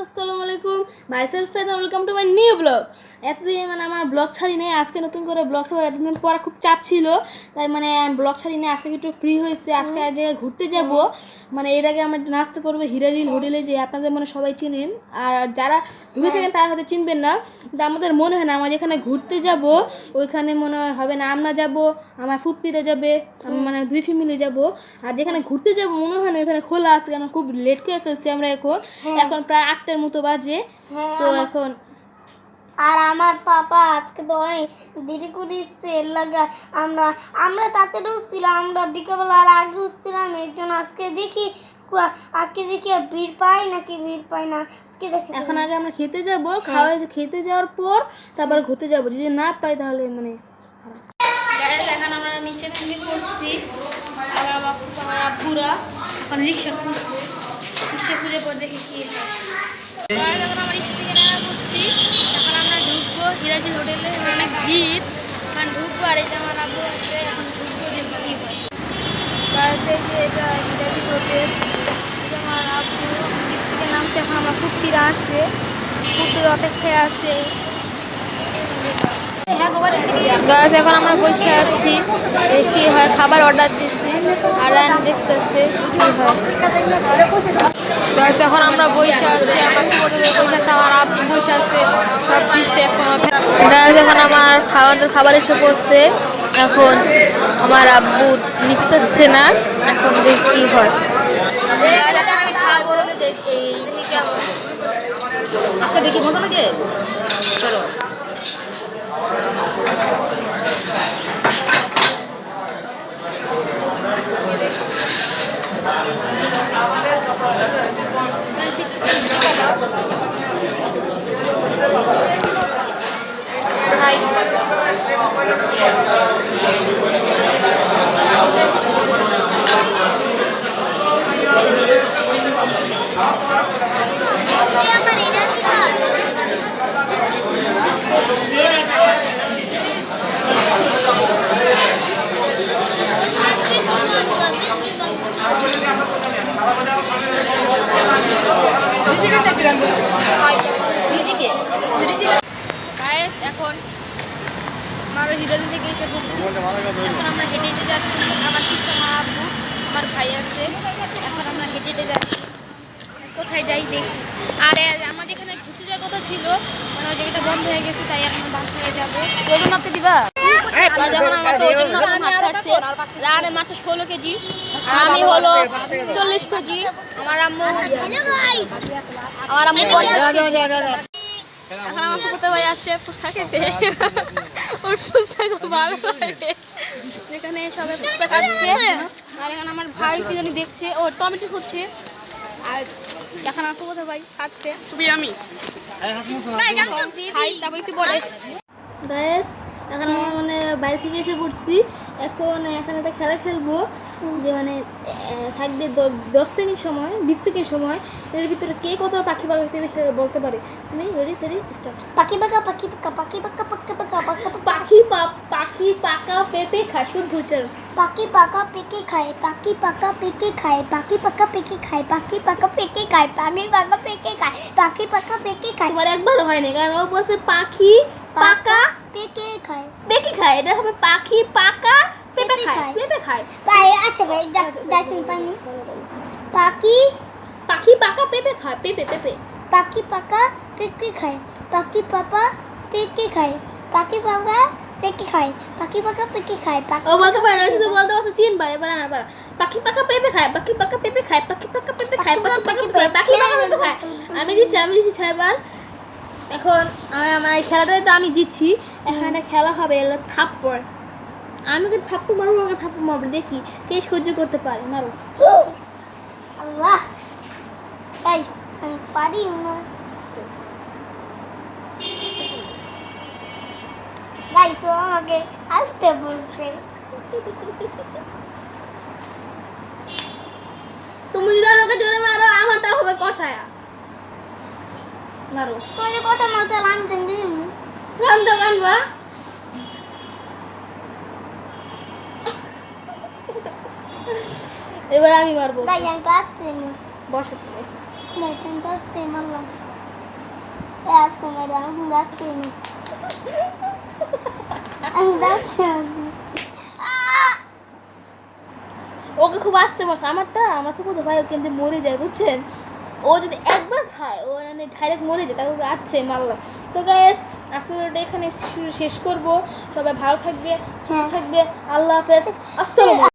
আসসালামু আলাইকুম myself Fedan welcome to my new blog. এতদিন মানে আমার ব্লগ ছাড়ি নেই, আজকে নতুন করে ব্লগ ছাড়বো। এতদিন পর খুব চাপ ছিল, তাই মানে আমি ব্লগ ছাড়ি নেই। আজকে একটু ফ্রি হয়েছে, আজকে এক জায়গায় ঘুরতে যাব। মানে এর আগে আমরা নাস্তা করবো হিরাজিল হোটেলে, যে আপনাদের মানে সবাই চিনেন, আর যারা দূরে থাকেন তারা হয়তো চিনবেন না। কিন্তু আমাদের মনে হয় না আমরা যেখানে ঘুরতে যাব ওইখানে মনে হয় হবে না। আমরা যাব, আমার ফুপ্পিরা যাবে, মানে দুই ফ্যামিলি যাব। আর যেখানে ঘুরতে যাব মনে হয় না ওইখানে খোলা আছে, কারণ খুব লেট করে ফেলছি আমরা। এখন প্রায় 8টার মতো বাজে। তো এখন আর আমার পাপা আজকে তো অনেক দেরি করে সেল লাগা আমরা আমরা তাড়াতাড়ি উঠছিলাম, আমরা বিকেলবেলা আর আগে উঠছিলাম। এর জন্য আজকে দেখি আর ভিড় পাই নাকি ভিড় পাই না। আজকে দেখি এখন আগে আমরা খেতে যাব, খেতে যাওয়ার পর তারপর ঘুরতে যাব। যদি না পাই তাহলে মানে খারাপ। এখন আমরা নিচে নেমে পড়ছি, আর আমার আব্বুরা এখন রিক্সা খুঁজে পর দেখি কি হয়। এখন আমরা রিক্সা থেকে নেমে পড়ছি, এখন আমরা ঢুকবো হিরাজিল হোটেলে। অনেক ভিড়, এখন ঢুকবো। আর এই যে আমার আব্বু আছে, এখন ঢুকবো দেখি কি হয়। তার থেকে এটা হিরাজিল হোটেল, আমার আব্বু নিচ থেকে নামছে। এখন আমার ফুপ্পিরা আসবে, ফুপ্পির অপেক্ষায় আছে। গাছ এখন আমরা বসে আছি, কি হয় খাবার অর্ডার দিচ্ছি, আর দেখতেছে কি হয়। গাছ এখন আমরা বসে আছি, আমার বসে আছে, আমার আব্বু বসে আছে, সব দিচ্ছে এখন। গাছ এখন আমার খাবার এসে পড়ছে, এখন আমার আব্বু নিতেছে না, এখন দেখি কি হয়। আমি খাবো, দেখি কেমন আজকে, দেখি মজা লাগে। চলো এখন আমার হিরাজি থেকে এসে বসছি। এখন আমরা হেঁটে হেঁটে যাচ্ছি, আমার পিছনে আমার আব্বু, আমার ভাই আছে। এখন আমরা হেঁটে হেঁটে যাচ্ছি, কোথায় যাই দেখি। আর আমার যেখানে ঘুরতে যাওয়ার কথা ছিল, মানে ওই জায়গাটা বন্ধ হয়ে গেছে, তাই এখন বাসায় যাবো। ওজন মাপতে দিবা? যখন আমার তো ওজন মাত্র 16 কেজি, আমি হলো 40 কেজি। আমার আম্মু এখন আমার ফুফাতো ভাই আসে ফুচকা খেতে, ওর ফুচকা খুব ভালো লাগে। যেখানে সবাই ফুচকা খাচ্ছে, আর এখানে আমার ভাই কি জানি দেখছে, ও টমেটো খুঁজছে। আর এখন আমার ফুফাতো ভাই খাচ্ছে, খুবই আমি তারপর একটু বলে গাইস। এখন আমরা মানে বাইরে থেকে এসে পড়ছি, এখন একটা খেলা খেলবো, যে মানে থাকবে 10 সেকেন্ড সময়, 20 সেকেন্ড সময়। এর ভিতরে কে কত পাখি পাকা পেঁপে বলতে পারে। তুমি রেডি সেডি স্টার্ট। পাখি পাকা পাখি পাকা পাখি পাকা পাকা পাকা পাখি পাকা পেঁপে খায়, শুদ্ধ উচ্চারণ। পাখি পাকা পেকে খায়, পাখি পাকা পেকে খায়, পাখি পাকা পেকে খায়, পাখি পাকা পেকে খায়, পাখি পাকা পেকে খায়, পাখি পাকা পেকে খায়। তোমার একবারও হয়নি, কারণ ও বলছে পাখি পাকা পেকে খায়, পেকে খায়। এটা হবে পাখি পাকা পেঁপে খায়, পেঁপে খায়। আচ্ছা ভাই ডাইসিং পানি। পাখি পাকা পেঁপে খায়, পেঁপে। পাখি পাকা পেকে খায়, পাখি পাপা পেকে খায়, পাখি পাকা পেকে খায়, পাখি পাকা পেকে খায়। ও বলতে পারে না, শুধু বলতে পারছে 3 বার। এবার না পারা। পাখি পাকা পেঁপে খায়, পাখি পাকা পেঁপে খায়, পাখি পাকা পেঁপে খায়, পাখি পাকা পেঁপে খায়। আমি জিতছি 6 বার। এখন আমার এই খেলাটাই তো আমি জিতছি। এখন একটা খেলা হবে, এলো থাপ্পড়। আমি ওকে থাপ্পড় মারবো, ওকে থাপ্পড় মারবো, দেখি কে সহ্য করতে পারে। মারো। আল্লাহ গাইস, আমি পারি না গাইস, ও আমাকে আসতে বলছে। তুমি যদি আমাকে জোরে মারো, আমারটা হবে কষায়া। মারো। তুমি যে কথা মারতে লাগতে দিন কান্দবা। এবার আমি মারবো। গাইস আমি তো আসতে বসো। গাইস আমি তো আসতে মারলাম। ম্যাডাম আমি রাস্তে নিচ্ছি আমি রাস্তে আছি ওকে খুব আসতে মারছে আমার ফুফুতো ভাই ওকে কিন্তু মরে যায় বুঝছেন। ও যদি একবার খায় ও মানে ডাইরেক্ট মরে যায়, তাকে আছে মারলাম। তো গাইস আজকে ভিডিওটা এখানে শেষ করবো। সবাই ভালো থাকবে, সুস্থ থাকবে। আল্লাহ হাফেজ, আসসালামু আলাইকুম।